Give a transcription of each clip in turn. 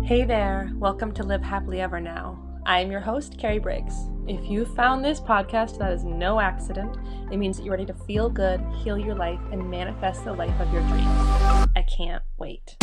Hey there, welcome to Live Happily Ever Now. I am your host, Carrie Briggs. If you found this podcast, that is no accident. It means that you're ready to feel good, heal your life, and manifest the life of your dreams. I can't wait.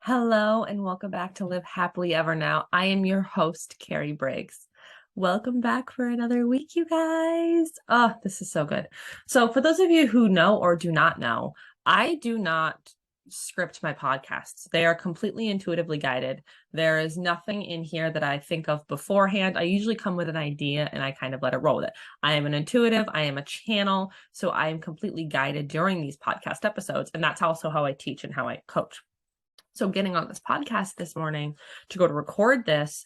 Hello, and welcome back to Live Happily Ever Now. I am your host, Carrie Briggs. Welcome back for another week, you guys. Oh, this is so good. So for those of you who know or do not know, I do not script my podcasts. They are completely intuitively guided. There is nothing in here that I think of beforehand. I usually come with an idea and I kind of let it roll with it. I am an intuitive, I am a channel, so I am completely guided during these podcast episodes. And that's also how I teach and how I coach. So getting on this podcast this morning to go to record this,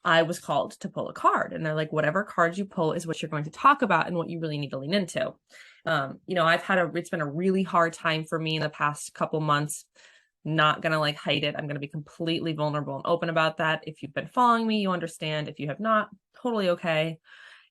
I was called to pull a card, and they're like, whatever card you pull is what you're going to talk about and what you really need to lean into. It's been a really hard time for me in the past couple months. Not going to hide it. I'm going to be completely vulnerable and open about that. If you've been following me, you understand. If you have not, totally okay.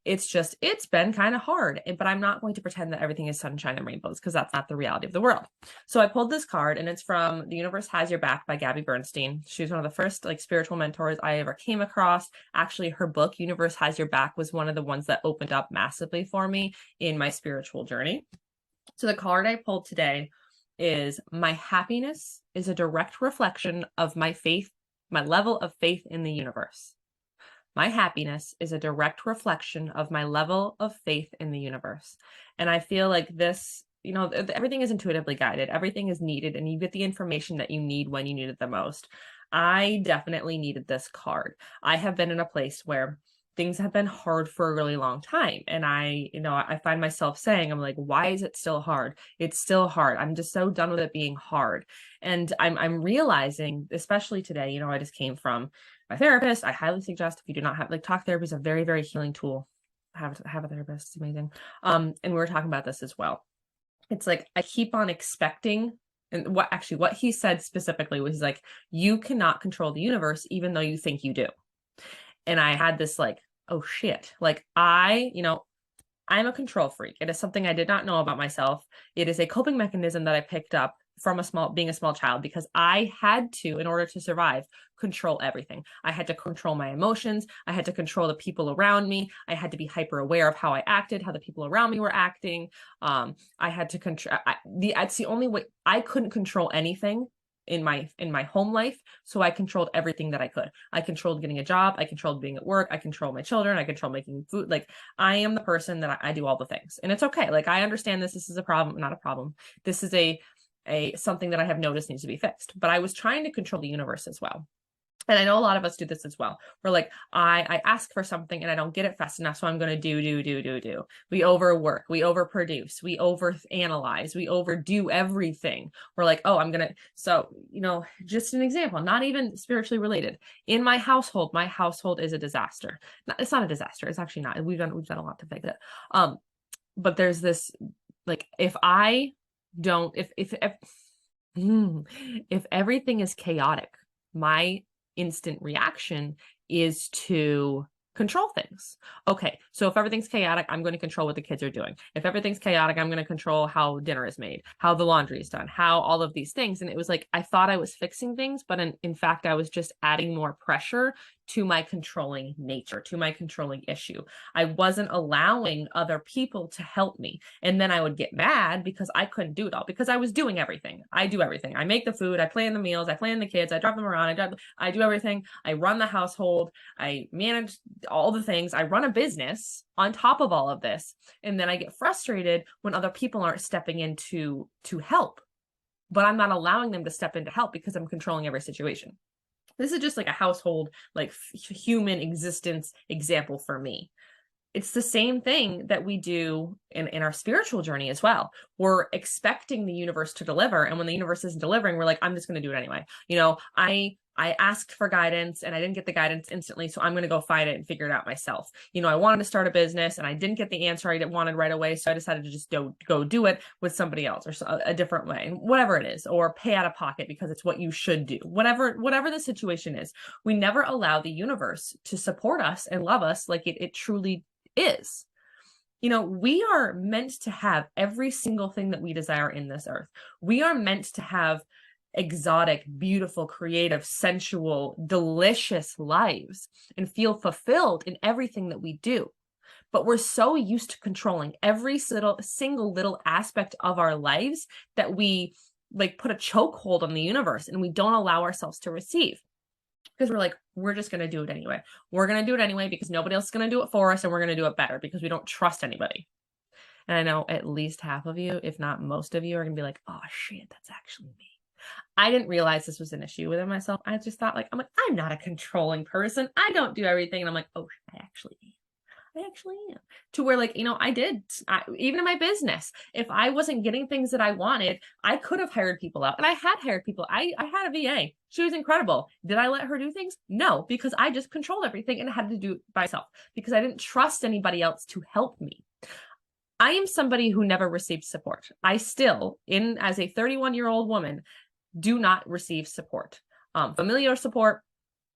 It's been kind of hard, but I'm not going to pretend that everything is sunshine and rainbows because that's not the reality of the world. So I pulled this card, and it's from The Universe Has Your Back by Gabby Bernstein. She's one of the first spiritual mentors I ever came across. Actually, her book, Universe Has Your Back, was one of the ones that opened up massively for me in my spiritual journey. So the card I pulled today is: my happiness is a direct reflection of my faith, my level of faith in the universe. My happiness is a direct reflection of my level of faith in the universe. And I feel like this, everything is intuitively guided. Everything is needed, and you get the information that you need when you need it the most. I definitely needed this card. I have been in a place where things have been hard for a really long time. And I find myself saying, I'm like, why is it still hard? It's still hard. I'm just so done with it being hard. And I'm realizing, especially today, I just came from my therapist. I highly suggest, if you do not have, talk therapy is a very, very healing tool. Have a therapist. It's amazing. And we were talking about this as well. It's like, I keep on expecting, and what he said specifically was like, you cannot control the universe, even though you think you do. And I had this oh shit, I'm a control freak. It is something I did not know about myself. It is a coping mechanism that I picked up from being a small child, because I had to, in order to survive, control everything. I had to control my emotions. I had to control the people around me. I had to be hyper aware of how I acted, how the people around me were acting. I had to control. That's the only way. I couldn't control anything in my home life, so I controlled everything that I could. I controlled getting a job. I controlled being at work. I controlled my children. I controlled making food. I am the person that I do all the things, and it's okay. I understand this is a problem, not a problem. This is a something that I have noticed needs to be fixed. But I was trying to control the universe as well. And I know a lot of us do this as well. We're I ask for something and I don't get it fast enough, so I'm going to do. We overwork, we overproduce, we overanalyze, we overdo everything. We're so, just an example, not even spiritually related. In my household is a disaster. It's not a disaster. It's actually not. We've done a lot to fix it. But there's this, if I don't, if everything is chaotic, my instant reaction is to control things. Okay, so if everything's chaotic, I'm going to control what the kids are doing. If everything's chaotic, I'm going to control how dinner is made, how the laundry is done, how all of these things. And it was I thought I was fixing things, but in fact, I was just adding more pressure to my controlling nature, to my controlling issue. I wasn't allowing other people to help me. And then I would get mad because I couldn't do it all, because I was doing everything. I do everything. I make the food, I plan the meals, I plan the kids, I drop them around, I do everything. I run the household, I manage all the things. I run a business on top of all of this. And then I get frustrated when other people aren't stepping in to help, but I'm not allowing them to step in to help because I'm controlling every situation. This is just a household, human existence example for me. It's the same thing that we do in our spiritual journey as well. We're expecting the universe to deliver. And when the universe isn't delivering, we're I'm just going to do it anyway. I asked for guidance and I didn't get the guidance instantly. So I'm going to go find it and figure it out myself. I wanted to start a business and I didn't get the answer I wanted right away. So I decided to just go do it with somebody else or a different way, whatever it is, or pay out of pocket because it's what you should do. Whatever the situation is, we never allow the universe to support us and love us like it truly is. We are meant to have every single thing that we desire in this earth. We are meant to have exotic, beautiful, creative, sensual, delicious lives and feel fulfilled in everything that we do. But we're so used to controlling every single little aspect of our lives that we put a chokehold on the universe and we don't allow ourselves to receive. Because we're just going to do it anyway. We're going to do it anyway because nobody else is going to do it for us, and we're going to do it better because we don't trust anybody. And I know at least half of you, if not most of you, are going to be like, oh shit, that's actually me. I didn't realize this was an issue within myself. I just thought I'm not a controlling person. I don't do everything. And I'm like, oh, I actually am. To where even in my business, if I wasn't getting things that I wanted, I could have hired people out. And I had hired people. I had a VA. She was incredible. Did I let her do things? No, because I just controlled everything and I had to do it myself because I didn't trust anybody else to help me. I am somebody who never received support. I still, as a 31-year-old woman, do not receive support. Familiar support,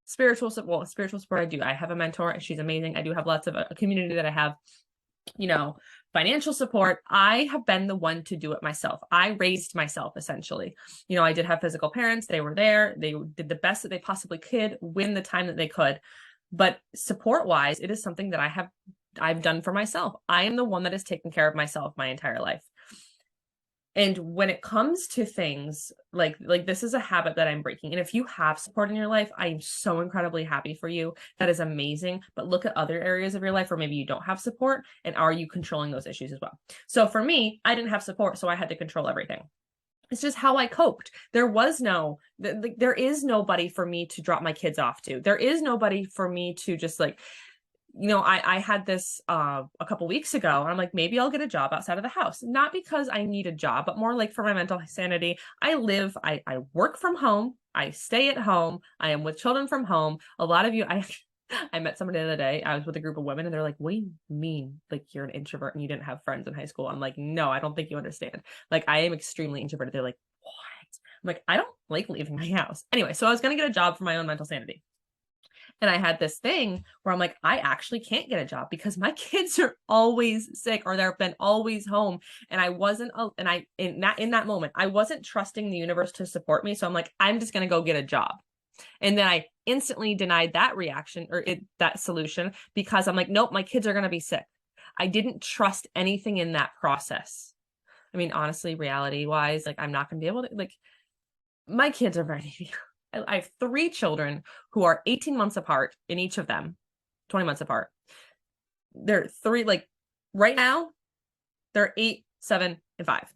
spiritual support. Well, spiritual support I do. I have a mentor and she's amazing. I do have lots of a community that I have, financial support. I have been the one to do it myself. I raised myself essentially. I did have physical parents. They were there. They did the best that they possibly could win the time that they could. But support wise, it is something that I've done for myself. I am the one that has taken care of myself my entire life. And when it comes to things like this is a habit that I'm breaking. And if you have support in your life, I am so incredibly happy for you. That is amazing. But look at other areas of your life where maybe you don't have support. And are you controlling those issues as well? So for me, I didn't have support, so I had to control everything. It's just how I coped. There is nobody for me to drop my kids off to. There is nobody for me to just I had this a couple weeks ago and I'm like, maybe I'll get a job outside of the house, not because I need a job, but more for my mental sanity. I work from home. I stay at home. I am with children from home. A lot of you, I met somebody the other day. I was with a group of women and they're like, what do you mean? You're an introvert and you didn't have friends in high school. I'm like, no, I don't think you understand. I am extremely introverted. They're like, what? I'm like, I don't like leaving my house. Anyway, so I was going to get a job for my own mental sanity. And I had this thing where I'm like, I actually can't get a job because my kids are always sick or they've been always home. And I wasn't, in that moment, I wasn't trusting the universe to support me. So I'm like, I'm just going to go get a job. And then I instantly denied that reaction that solution because I'm like, nope, my kids are going to be sick. I didn't trust anything in that process. I mean, honestly, reality wise, I'm not going to be able to, my kids are ready. I have 3 children who are 18 months apart in each of them, 20 months apart. They're 3, right now, they're 8, 7, and 5.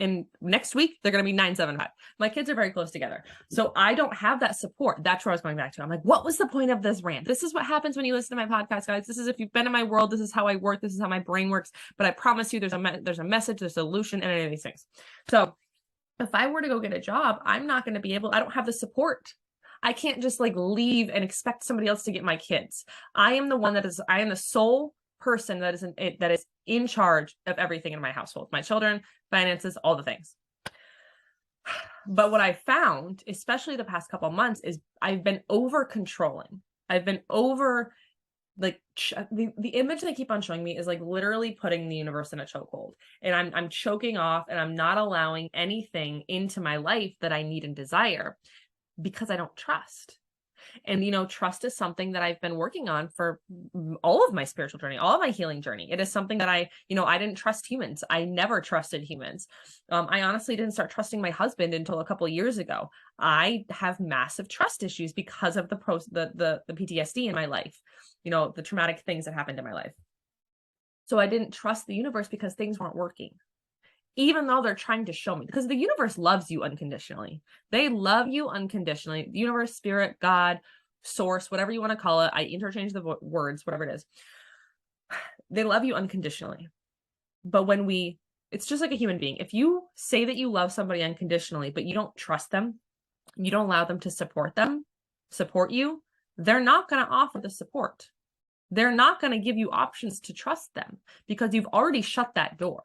And next week, they're going to be 9, 7, 5. My kids are very close together. So I don't have that support. That's where I was going back to. I'm like, what was the point of this rant? This is what happens when you listen to my podcast, guys. This is if you've been in my world, this is how I work. This is how my brain works. But I promise you there's a message, there's a solution, and any of these things. So if I were to go get a job, I'm not going to be able, I don't have the support. I can't just leave and expect somebody else to get my kids. I am the sole person that is in charge of everything in my household, my children, finances, all the things. But what I found, especially the past couple of months, is I've been over controlling. I've been over the image they keep on showing me is literally putting the universe in a chokehold, and I'm choking off and I'm not allowing anything into my life that I need and desire because I don't trust. And trust is something that I've been working on for all of my spiritual journey, all of my healing journey. It is something that I didn't trust humans. I never trusted humans. I honestly didn't start trusting my husband until a couple of years ago. I have massive trust issues because of the PTSD in my life, the traumatic things that happened in my life. So I didn't trust the universe because things weren't working, even though they're trying to show me, because the universe loves you unconditionally. They love you unconditionally. The universe, spirit, God, source, whatever you want to call it. I interchange the words, whatever it is. They love you unconditionally. But it's just like a human being. If you say that you love somebody unconditionally, but you don't trust them, you don't allow them to support you, they're not going to offer the support. They're not going to give you options to trust them because you've already shut that door.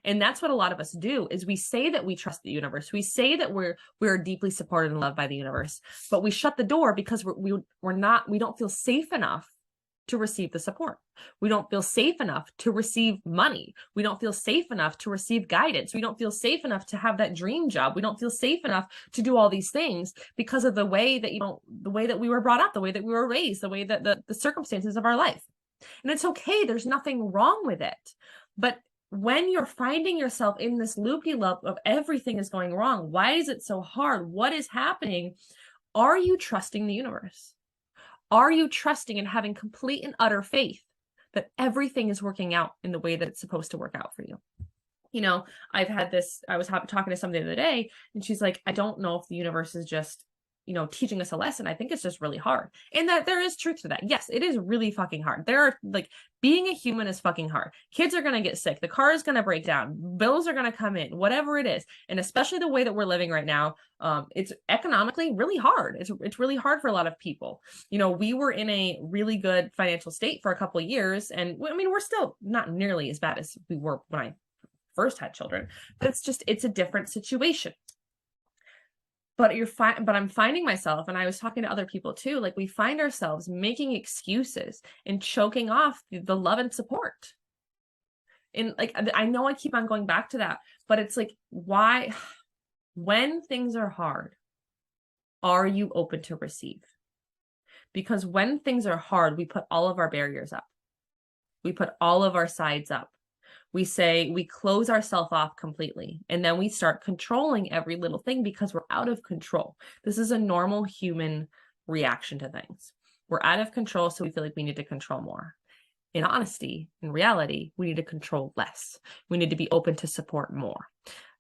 And that's what a lot of us do is we say that we trust the universe. We say that we're deeply supported and loved by the universe, but we shut the door because we don't feel safe enough to receive the support. We don't feel safe enough to receive money. We don't feel safe enough to receive guidance. We don't feel safe enough to have that dream job. We don't feel safe enough to do all these things because of the way that the way that we were brought up, the way that we were raised, the way that the circumstances of our life. And it's okay. There's nothing wrong with it. But when you're finding yourself in this loop-de-loop of everything is going wrong, why is it so hard? What is happening? Are you trusting the universe? Are you trusting and having complete and utter faith that everything is working out in the way that it's supposed to work out for you? You know, I was talking to somebody the other day, and she's like, I don't know if the universe is just, teaching us a lesson. I think it's just really hard. And that there is truth to that. Yes, it is really fucking hard. Being a human is fucking hard. Kids are going to get sick. The car is going to break down. Bills are going to come in, whatever it is. And especially the way that we're living right now, it's economically really hard. It's really hard for a lot of people. We were in a really good financial state for a couple of years. And I mean, we're still not nearly as bad as we were when I first had children, but it's a different situation. But I'm finding myself, and I was talking to other people too, like we find ourselves making excuses and choking off the love and support. And like, I know I keep on going back to that, but it's like, why, when things are hard, are you open to receive? Because when things are hard, we put all of our barriers up. We put all of our sides up. We close ourselves off completely, and then we start controlling every little thing because we're out of control. This is a normal human reaction to things. We're out of control, so we feel like we need to control more. In honesty, in reality, we need to control less. We need to be open to support more.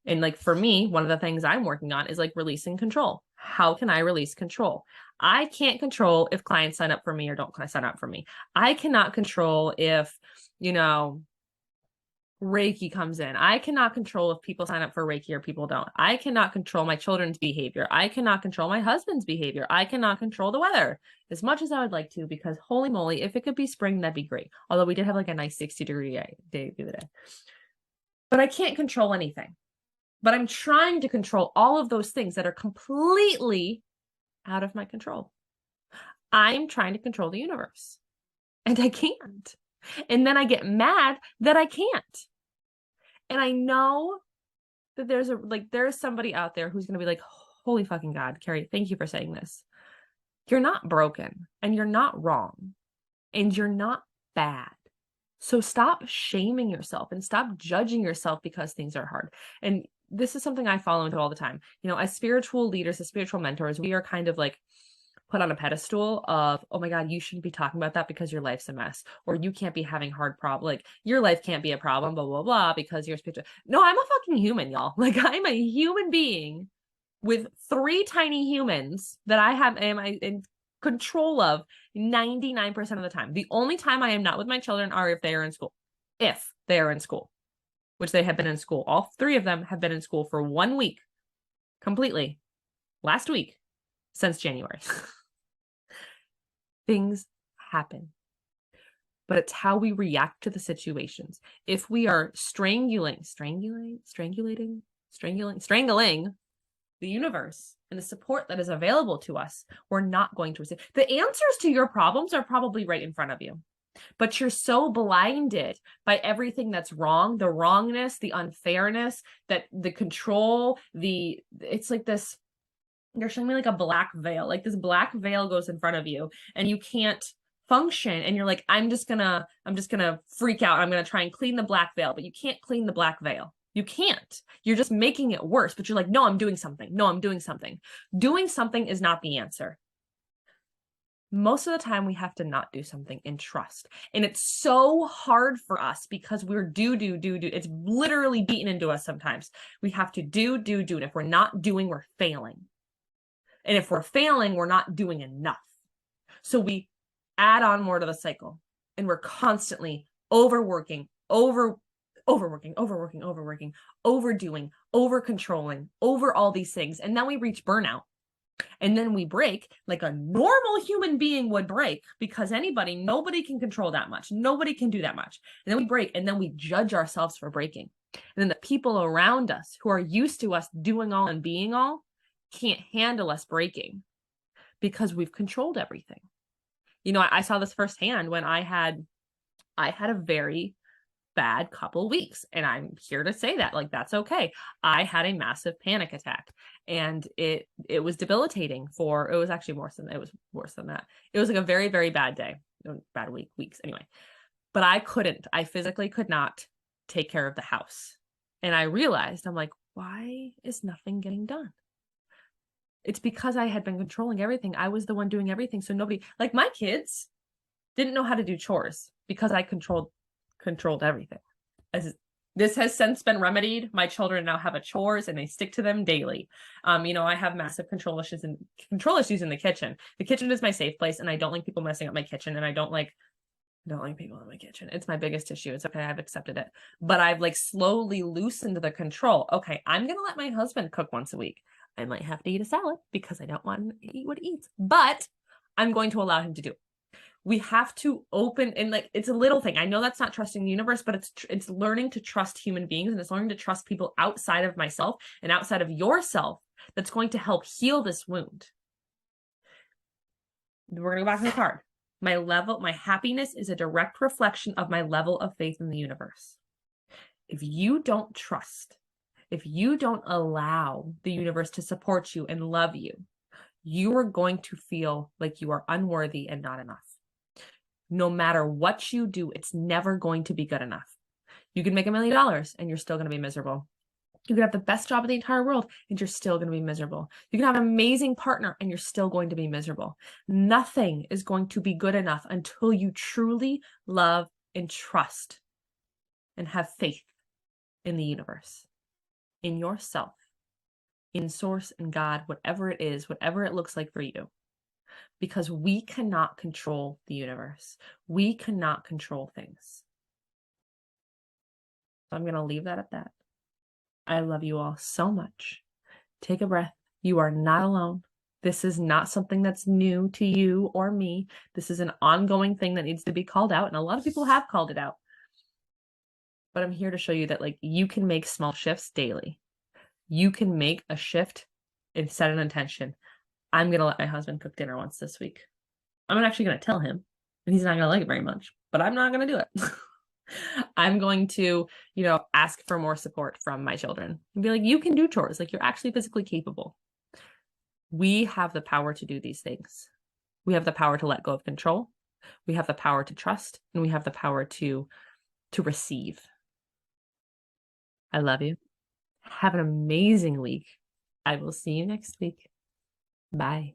And like for me, one of the things I'm working on is like releasing control. How can I release control? I can't control if clients sign up for me or don't sign up for me. I cannot control if, Reiki comes in. I cannot control if people sign up for Reiki or people don't. I cannot control my children's behavior. I cannot control my husband's behavior. I cannot control the weather as much as I would like to, because holy moly, if it could be spring, that'd be great. Although we did have like a nice 60-degree day the other day. But I can't control anything. But I'm trying to control all of those things that are completely out of my control. I'm trying to control the universe, and I can't. And then I get mad that I can't. And I know that there's somebody out there who's going to be like, holy fucking God, Carrie, thank you for saying this. You're not broken, and you're not wrong, and you're not bad. So stop shaming yourself and stop judging yourself because things are hard. And this is something I follow into all the time. As spiritual leaders, as spiritual mentors, we are kind of like put on a pedestal of, oh my God, you shouldn't be talking about that because your life's a mess, or you can't be having hard problems. Like your life can't be a problem, blah, blah, blah, because you're spiritual. No, I'm a fucking human, y'all. Like I'm a human being with 3 tiny humans that am in control of 99% of the time. The only time I am not with my children are if they are in school. If they are in school, which they have been in school. All 3 of them have been in school for 1 week completely last week since January. Things happen, but it's how we react to the situations. If we are strangling the universe and the support that is available to us, we're not going to receive. The answers to your problems are probably right in front of you, but you're so blinded by everything that's wrong, the wrongness, the unfairness, that the control, it's like this. You're showing me like a black veil, like this black veil goes in front of you and you can't function. And you're like, I'm just gonna freak out. I'm going to try and clean the black veil, but you can't clean the black veil. You can't. You're just making it worse, but you're like, no, I'm doing something. No, I'm doing something. Doing something is not the answer. Most of the time we have to not do something and trust. And it's so hard for us because we're do. It's literally beaten into us sometimes. We have to do. And if we're not doing, we're failing. And if we're failing, we're not doing enough. So we add on more to the cycle, and we're constantly overworking, overdoing, over controlling, over all these things. And then we reach burnout. And then we break like a normal human being would break, because nobody can control that much. Nobody can do that much. And then we break, and then we judge ourselves for breaking. And then the people around us who are used to us doing all and being all can't handle us breaking because we've controlled everything. I saw this firsthand when I had a very bad couple weeks, and I'm here to say that, like, that's okay. I had a massive panic attack, and it was debilitating it was actually worse than that. It was like a very, very bad day, bad weeks anyway. But I physically could not take care of the house. And I realized, I'm like, why is nothing getting done? It's because I had been controlling everything. I was the one doing everything. So nobody, like my kids, didn't know how to do chores because I controlled everything. This has since been remedied. My children now have chores and they stick to them daily. I have massive control issues in the kitchen. The kitchen is my safe place, and I don't like people messing up my kitchen, and I don't like people in my kitchen. It's my biggest issue. It's okay. I've accepted it, but I've like slowly loosened the control. Okay, I'm going to let my husband cook once a week. I might have to eat a salad because I don't want him to eat what he eats, but I'm going to allow him to do it. We have to open, and like, it's a little thing. I know that's not trusting the universe, but it's learning to trust human beings, and it's learning to trust people outside of myself and outside of yourself that's going to help heal this wound. We're going to go back to the card. My happiness is a direct reflection of my level of faith in the universe. If you don't trust, if you don't allow the universe to support you and love you, you are going to feel like you are unworthy and not enough. No matter what you do, it's never going to be good enough. You can make $1 million and you're still going to be miserable. You can have the best job in the entire world and you're still going to be miserable. You can have an amazing partner and you're still going to be miserable. Nothing is going to be good enough until you truly love and trust and have faith in the universe, in yourself, in source and God, whatever it is, whatever it looks like for you. Because we cannot control the universe. We cannot control things. So I'm going to leave that at that. I love you all so much. Take a breath. You are not alone. This is not something that's new to you or me. This is an ongoing thing that needs to be called out. And a lot of people have called it out. But I'm here to show you that, like, you can make small shifts daily. You can make a shift and set an intention. I'm going to let my husband cook dinner once this week. I'm actually going to tell him, and he's not going to like it very much, but I'm not going to do it. I'm going to, ask for more support from my children and be like, you can do chores. Like, you're actually physically capable. We have the power to do these things. We have the power to let go of control. We have the power to trust, and we have the power to receive. I love you. Have an amazing week. I will see you next week. Bye.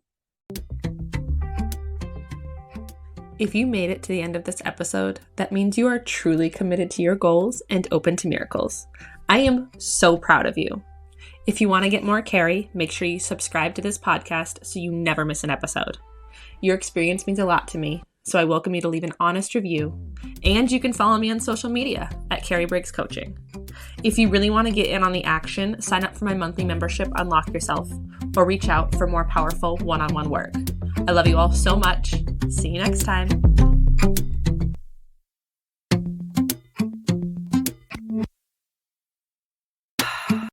If you made it to the end of this episode, that means you are truly committed to your goals and open to miracles. I am so proud of you. If you want to get more Carrie, make sure you subscribe to this podcast so you never miss an episode. Your experience means a lot to me, so I welcome you to leave an honest review. And you can follow me on social media at Carrie Briggs Coaching. If you really want to get in on the action, sign up for my monthly membership, Unlock Yourself, or reach out for more powerful one-on-one work. I love you all so much. See you next time.